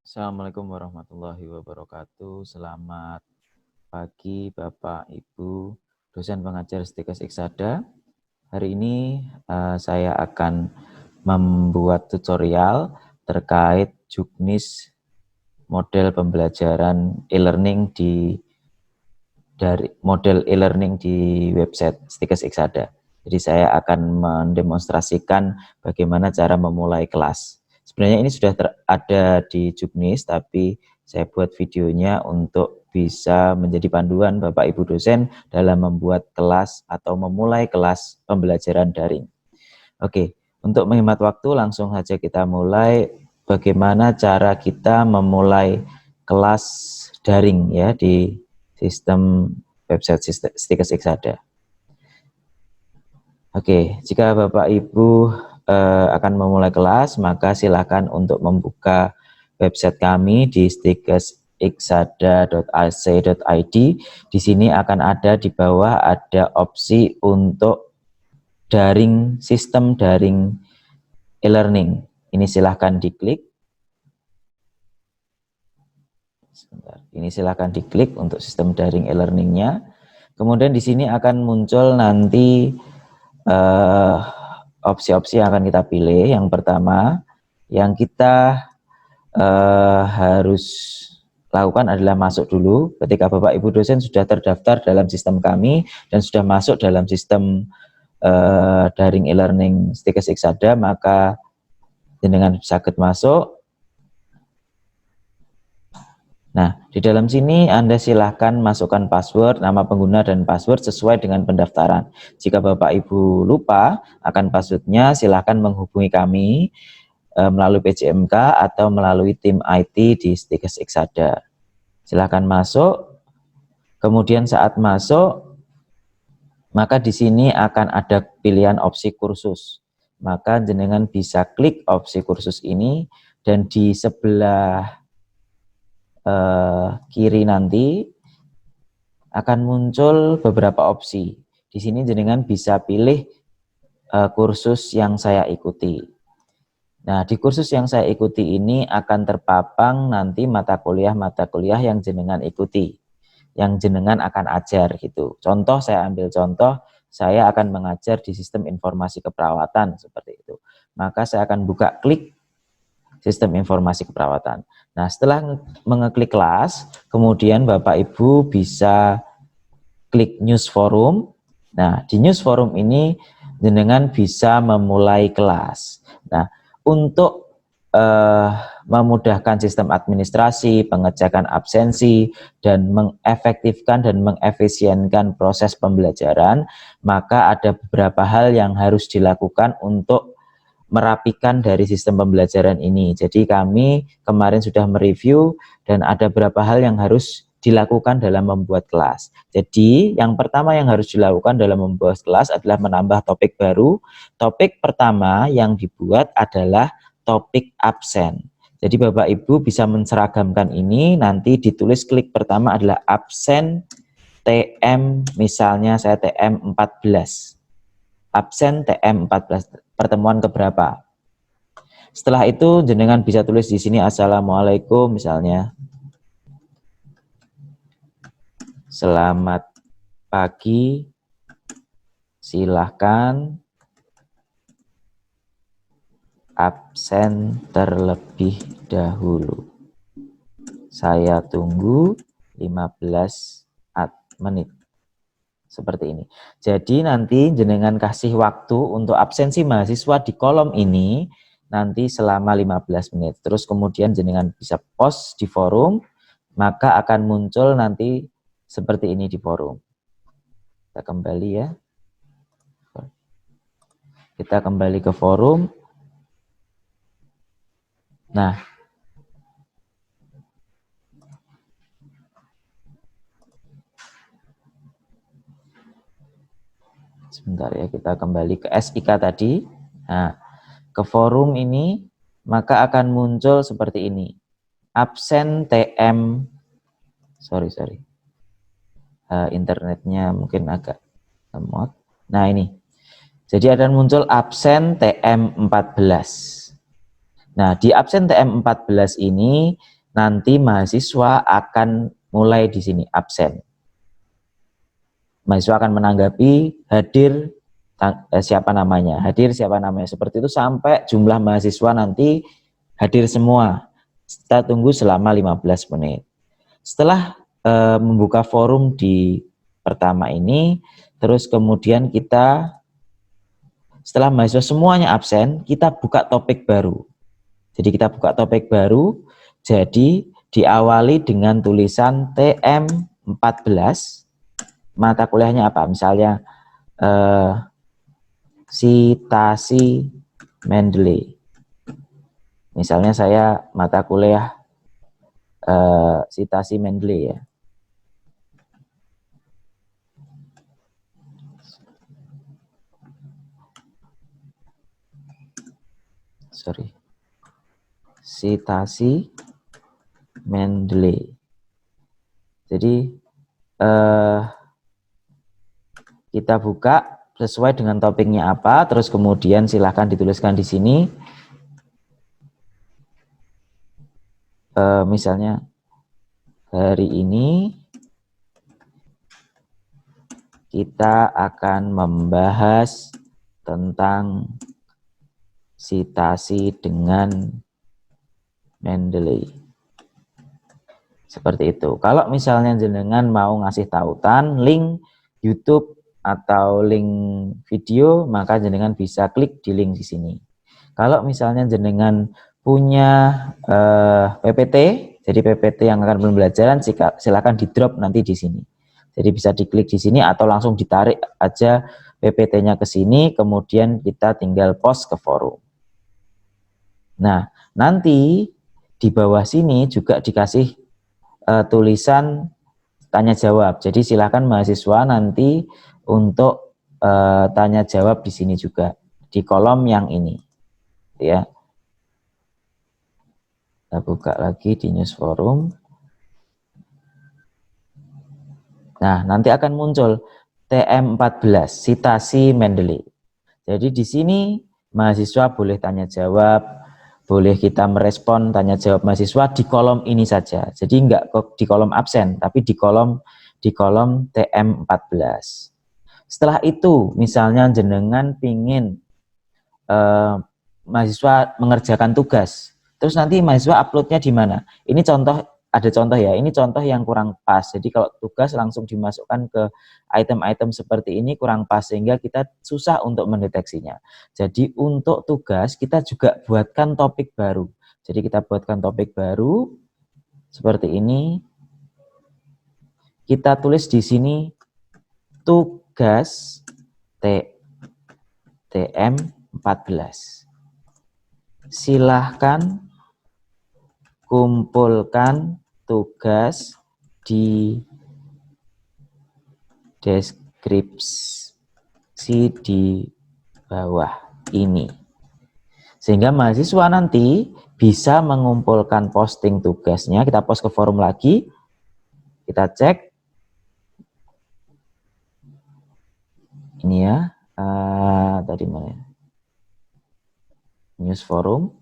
Assalamualaikum warahmatullahi wabarakatuh. Selamat pagi Bapak Ibu dosen pengajar STIKes Iksada. Hari ini saya akan membuat tutorial terkait juknis model pembelajaran e-learning dari model e-learning di website STIKes Iksada. Jadi saya akan mendemonstrasikan bagaimana cara memulai kelas. Sebenarnya ini sudah ada di juknis, tapi saya buat videonya untuk bisa menjadi panduan Bapak Ibu dosen dalam membuat kelas atau memulai kelas pembelajaran daring. Oke, untuk menghemat waktu langsung saja kita mulai bagaimana cara kita memulai kelas daring ya di sistem website STIKes Iksada. Oke, jika Bapak Ibu akan memulai kelas, maka silakan untuk membuka website kami di stikesiksada.ac.id. Di sini akan ada di bawah ada opsi untuk daring, sistem daring e-learning. Ini silahkan diklik. Sebentar. Ini silahkan diklik untuk sistem daring e-learningnya. Kemudian di sini akan muncul nanti opsi-opsi yang akan kita pilih. Yang pertama, yang kita harus lakukan adalah masuk dulu. Ketika Bapak Ibu dosen sudah terdaftar dalam sistem kami dan sudah masuk dalam sistem daring e-learning STIKes Iksada, maka jenengan sakit masuk. Nah, di dalam sini Anda silahkan masukkan password, nama pengguna, dan password sesuai dengan pendaftaran. Jika Bapak Ibu lupa akan passwordnya, silahkan menghubungi kami melalui PJMK atau melalui tim IT di STIKes Iksada. Silahkan masuk, kemudian saat masuk, maka di sini akan ada pilihan opsi kursus. Maka jenengan bisa klik opsi kursus ini, dan di sebelah kiri nanti akan muncul beberapa opsi. Di sini jenengan bisa pilih kursus yang saya ikuti. Nah, di kursus yang saya ikuti ini akan terpapang nanti mata kuliah yang jenengan ikuti, yang jenengan akan ajar gitu. Contoh, saya ambil contoh, saya akan mengajar di sistem informasi keperawatan seperti itu. Maka saya akan buka klik sistem informasi keperawatan. Nah, setelah mengeklik kelas, kemudian Bapak Ibu bisa klik news forum. Nah, di news forum ini jenengan bisa memulai kelas. Nah, untuk memudahkan sistem administrasi, pengecekan absensi, dan mengefektifkan dan mengefisienkan proses pembelajaran, maka ada beberapa hal yang harus dilakukan untuk merapikan dari sistem pembelajaran ini. Jadi kami kemarin sudah mereview dan ada beberapa hal yang harus dilakukan dalam membuat kelas. Jadi yang pertama yang harus dilakukan dalam membuat kelas adalah menambah topik baru. Topik pertama yang dibuat adalah topik absen. Jadi Bapak Ibu bisa menseragamkan ini, nanti ditulis klik pertama adalah absen TM, misalnya saya TM 14. Absen TM 14, pertemuan keberapa. Setelah itu jenengan bisa tulis di sini Assalamualaikum misalnya. Selamat pagi. Silahkan absen terlebih dahulu. Saya tunggu 15 menit. Seperti ini. Jadi nanti jenengan kasih waktu untuk absensi mahasiswa di kolom ini nanti selama 15 menit. Terus kemudian jenengan bisa post di forum, maka akan muncul nanti seperti ini di forum. Kita kembali ya. Kita kembali ke forum. Nah, sebentar ya, kita kembali ke SIK tadi. Nah, ke forum ini, maka akan muncul seperti ini. Absen TM, internetnya mungkin agak lemot. Nah ini, jadi akan muncul absen TM 14. Nah di absen TM 14 ini, nanti mahasiswa akan mulai di sini absen. Mahasiswa akan menanggapi hadir siapa namanya, seperti itu sampai jumlah mahasiswa nanti hadir semua. Kita tunggu selama 15 menit. Setelah membuka forum di pertama ini, terus kemudian kita setelah mahasiswa semuanya absen, kita buka topik baru. Jadi kita buka topik baru, jadi diawali dengan tulisan TM14, mata kuliahnya apa? Misalnya Citasi Mendeley. Misalnya saya mata kuliah Citasi Mendeley ya. Citasi Mendeley. Jadi kita buka sesuai dengan topiknya apa, terus kemudian silahkan dituliskan di sini. Misalnya hari ini kita akan membahas tentang citasi dengan Mendeley. Seperti itu. Kalau misalnya jenengan mau ngasih tautan, link YouTube atau link video, maka jenengan bisa klik di link di sini. Kalau misalnya jenengan punya PPT, jadi PPT yang akan pembelajaran, silakan di drop nanti di sini. Jadi bisa diklik di sini atau langsung ditarik aja PPT-nya ke sini, kemudian kita tinggal post ke forum. Nah, nanti di bawah sini juga dikasih tulisan tanya jawab. Jadi silakan mahasiswa nanti untuk tanya jawab di sini juga di kolom yang ini, ya. Kita buka lagi di news forum. Nah, nanti akan muncul TM14 citasi Mendeley. Jadi di sini mahasiswa boleh tanya jawab, boleh kita merespon tanya jawab mahasiswa di kolom ini saja. Jadi enggak di kolom absen, tapi di kolom TM14. Setelah itu, misalnya jenengan pingin mahasiswa mengerjakan tugas, terus nanti mahasiswa uploadnya di mana? Ini ada contoh ya, ini contoh yang kurang pas. Jadi kalau tugas langsung dimasukkan ke item-item seperti ini kurang pas, sehingga kita susah untuk mendeteksinya. Jadi untuk tugas kita juga buatkan topik baru. Jadi kita buatkan topik baru seperti ini. Kita tulis di sini tugas TM14. Silahkan kumpulkan tugas di deskripsi di bawah ini. Sehingga mahasiswa nanti bisa mengumpulkan posting tugasnya. Kita post ke forum lagi. Kita cek. Ini ya. Tadi mana? News forum.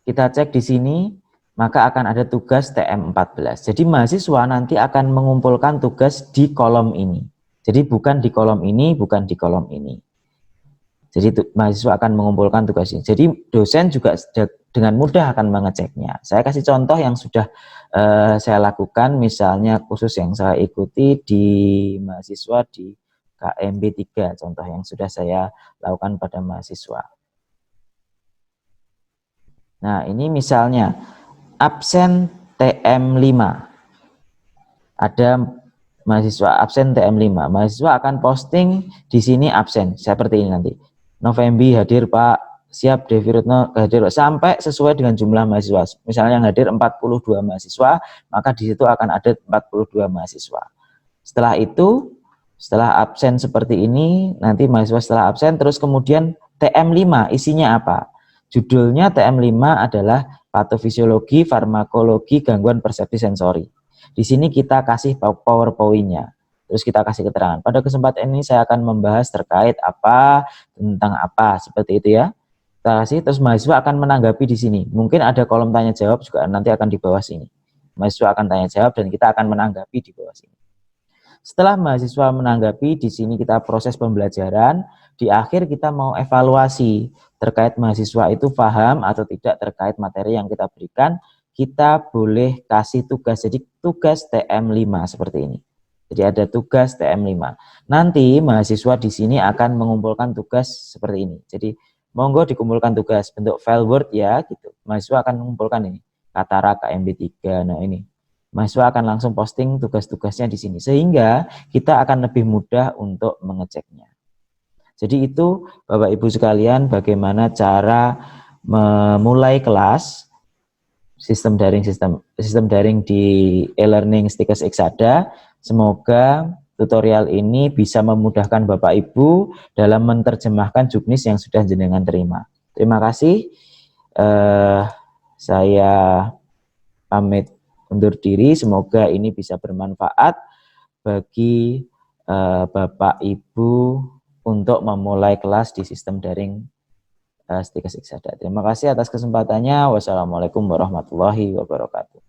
Kita cek di sini, maka akan ada tugas TM14. Jadi mahasiswa nanti akan mengumpulkan tugas di kolom ini. Jadi bukan di kolom ini, bukan di kolom ini. Jadi mahasiswa akan mengumpulkan tugas ini. Jadi dosen juga dengan mudah akan mengeceknya. Saya kasih contoh yang sudah saya lakukan, misalnya khusus yang saya ikuti di mahasiswa di KMB 3, contoh yang sudah saya lakukan pada mahasiswa. Nah, ini misalnya absen TM5. Ada mahasiswa absen TM5. Mahasiswa akan posting di sini absen seperti ini nanti. November hadir Pak, siap Devi Retno hadir sampai sesuai dengan jumlah mahasiswa. Misalnya yang hadir 42 mahasiswa, maka di situ akan ada 42 mahasiswa. Setelah itu, setelah absen seperti ini, nanti mahasiswa setelah absen, terus kemudian TM5 isinya apa? Judulnya TM5 adalah patofisiologi, farmakologi, gangguan persepsi sensori. Di sini kita kasih PowerPoint-nya. Terus kita kasih keterangan. Pada kesempatan ini saya akan membahas terkait apa, tentang apa, seperti itu ya. Kita kasih, terus mahasiswa akan menanggapi di sini. Mungkin ada kolom tanya jawab juga nanti akan di bawah sini. Mahasiswa akan tanya jawab dan kita akan menanggapi di bawah sini. Setelah mahasiswa menanggapi, di sini kita proses pembelajaran. Di akhir kita mau evaluasi terkait mahasiswa itu paham atau tidak terkait materi yang kita berikan. Kita boleh kasih tugas, jadi tugas TM5 seperti ini. Jadi ada tugas TM5. Nanti mahasiswa di sini akan mengumpulkan tugas seperti ini. Jadi monggo dikumpulkan tugas bentuk file Word ya gitu. Mahasiswa akan mengumpulkan ini. Katara KMB3. Nah ini mahasiswa akan langsung posting tugas-tugasnya di sini, sehingga kita akan lebih mudah untuk mengeceknya. Jadi itu Bapak Ibu sekalian bagaimana cara memulai kelas sistem daring di e-learning STIKES Iksada. Semoga tutorial ini bisa memudahkan Bapak Ibu dalam menerjemahkan juknis yang sudah jenengan terima. Terima kasih. Saya pamit undur diri, semoga ini bisa bermanfaat bagi Bapak Ibu untuk memulai kelas di sistem daring STIKES Iksada. Terima kasih atas kesempatannya. Wassalamualaikum warahmatullahi wabarakatuh.